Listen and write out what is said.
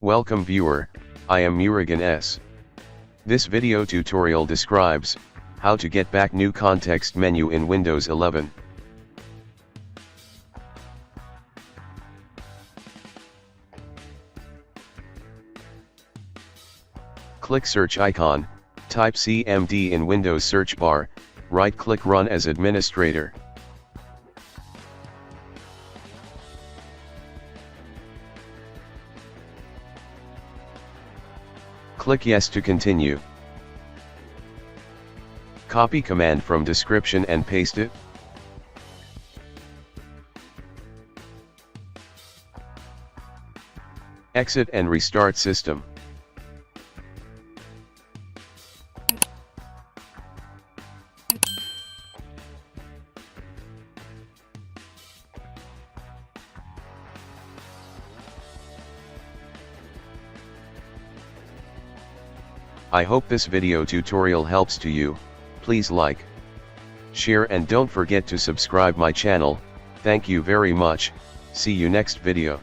Welcome viewer, I am Murugan S. This video tutorial describes how to get back new context menu in Windows 11. Click search icon, type CMD in Windows search bar, right-click Run as administrator. Click Yes to continue. Copy command from description and paste it. Exit and restart system. I hope this video tutorial helps to you. Please like, share and don't forget to subscribe my channel. Thank you very much. See you next video.